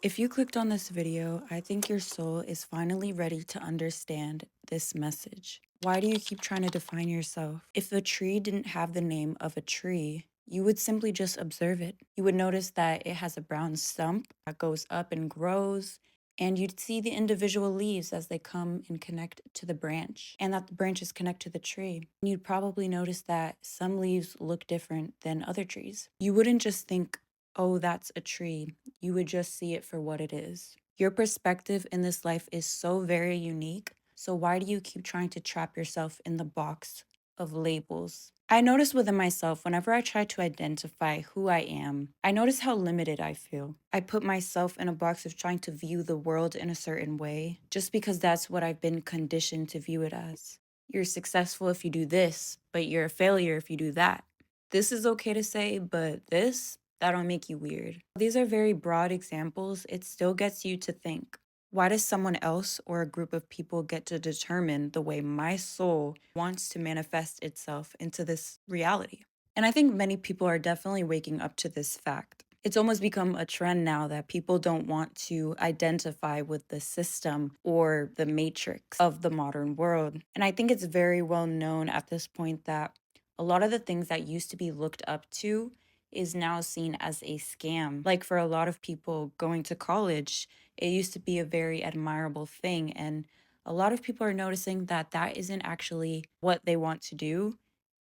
If you clicked on this video, I think your soul is finally ready to understand this message. Why do you keep trying to define yourself? If a tree didn't have the name of a tree, you would simply just observe it. You would notice that it has a brown stump that goes up and grows, and you'd see the individual leaves as they come and connect to the branch, and that the branches connect to the tree. And you'd probably notice that some leaves look different than other trees. You wouldn't just think, oh, that's a tree. You would just see it for what it is. Your perspective in this life is so very unique. So, why do you keep trying to trap yourself in the box of labels? I notice within myself, whenever I try to identify who I am, I notice how limited I feel. I put myself in a box of trying to view the world in a certain way, just because that's what I've been conditioned to view it as. You're successful if you do this, but you're a failure if you do that. This is okay to say, but this, that'll make you weird. These are very broad examples. It still gets you to think. Why does someone else or a group of people get to determine the way my soul wants to manifest itself into this reality? And I think many people are definitely waking up to this fact. It's almost become a trend now that people don't want to identify with the system or the matrix of the modern world. And I think it's very well known at this point that a lot of the things that used to be looked up to is now seen as a scam. Like for a lot of people going to college, it used to be a very admirable thing. And a lot of people are noticing that that isn't actually what they want to do.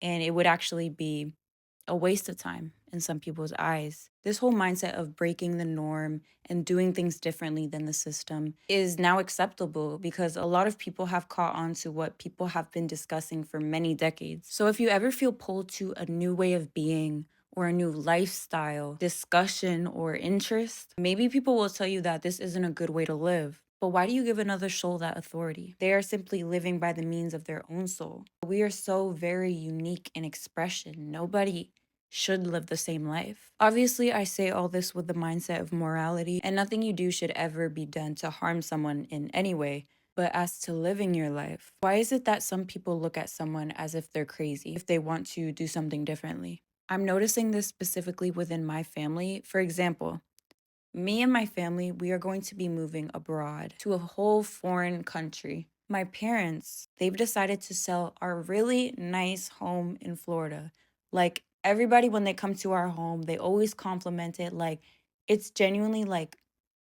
And it would actually be a waste of time in some people's eyes. This whole mindset of breaking the norm and doing things differently than the system is now acceptable because a lot of people have caught on to what people have been discussing for many decades. So if you ever feel pulled to a new way of being, or a new lifestyle, discussion, or interest, maybe people will tell you that this isn't a good way to live. But why do you give another soul that authority? They are simply living by the means of their own soul. We are so very unique in expression. Nobody should live the same life. Obviously, I say all this with the mindset of morality, and nothing you do should ever be done to harm someone in any way. But as to living your life, why is it that some people look at someone as if they're crazy if they want to do something differently? I'm noticing this specifically within my family. For example, me and my family, we are going to be moving abroad to a whole foreign country. My parents, they've decided to sell our really nice home in Florida. Like everybody, when they come to our home, they always compliment it. Like it's genuinely like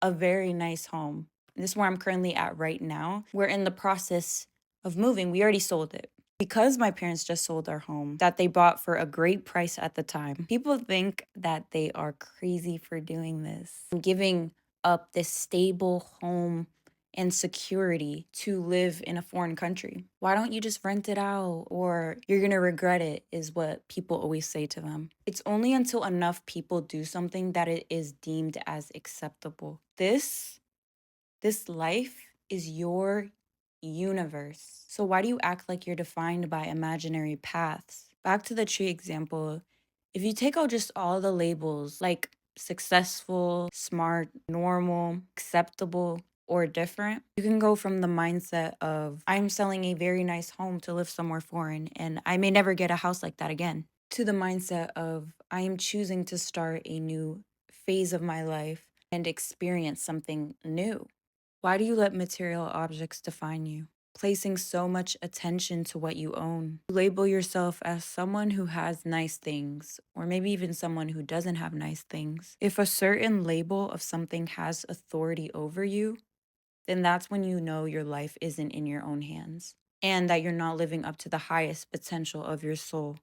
a very nice home. This is where I'm currently at right now. We're in the process of moving. We already sold it. Because my parents just sold our home that they bought for a great price at the time, people think that they are crazy for doing this, giving up this stable home and security to live in a foreign country. Why don't you just rent it out or you're going to regret it, is what people always say to them. It's only until enough people do something that it is deemed as acceptable. This life is your universe. So why do you act like you're defined by imaginary paths? Back to the tree example, if you take out just all the labels like successful, smart, normal, acceptable, or different, you can go from the mindset of, I'm selling a very nice home to live somewhere foreign and I may never get a house like that again, to the mindset of, I am choosing to start a new phase of my life and experience something new. Why do you let material objects define you? Placing so much attention to what you own. You label yourself as someone who has nice things, or maybe even someone who doesn't have nice things. If a certain label of something has authority over you, then that's when you know your life isn't in your own hands and that you're not living up to the highest potential of your soul.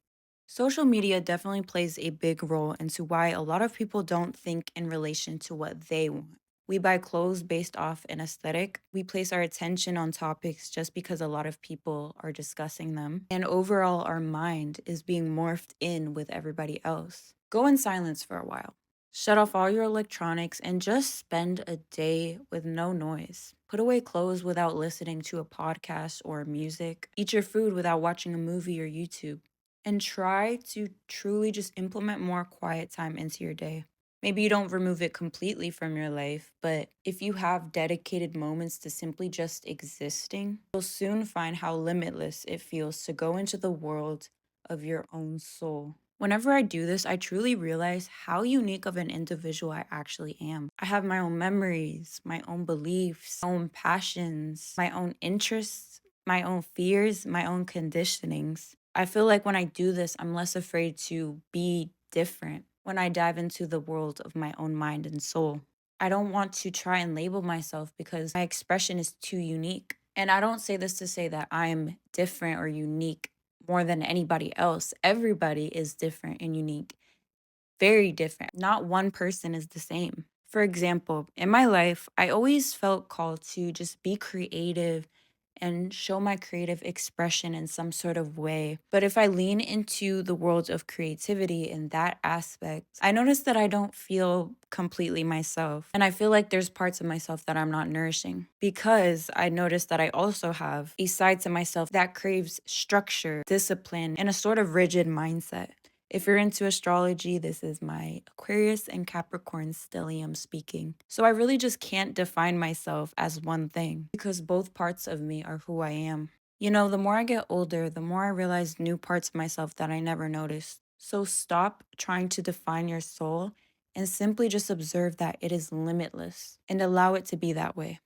Social media definitely plays a big role into why a lot of people don't think in relation to what they want. We buy clothes based off an aesthetic. We place our attention on topics just because a lot of people are discussing them. And overall, our mind is being morphed in with everybody else. Go in silence for a while. Shut off all your electronics and just spend a day with no noise. Put away clothes without listening to a podcast or music. Eat your food without watching a movie or YouTube. And try to truly just implement more quiet time into your day. Maybe you don't remove it completely from your life, but if you have dedicated moments to simply just existing, you'll soon find how limitless it feels to go into the world of your own soul. Whenever I do this, I truly realize how unique of an individual I actually am. I have my own memories, my own beliefs, my own passions, my own interests, my own fears, my own conditionings. I feel like when I do this, I'm less afraid to be different when I dive into the world of my own mind and soul. I don't want to try and label myself because my expression is too unique. And I don't say this to say that I'm different or unique more than anybody else. Everybody is different and unique, very different. Not one person is the same. For example, in my life, I always felt called to just be creative and show my creative expression in some sort of way. But if I lean into the world of creativity in that aspect, I notice that I don't feel completely myself. And I feel like there's parts of myself that I'm not nourishing because I notice that I also have a side to myself that craves structure, discipline, and a sort of rigid mindset. If you're into astrology, this is my Aquarius and Capricorn stellium speaking. So I really just can't define myself as one thing because both parts of me are who I am. You know, the more I get older, the more I realize new parts of myself that I never noticed. So stop trying to define your soul and simply just observe that it is limitless and allow it to be that way.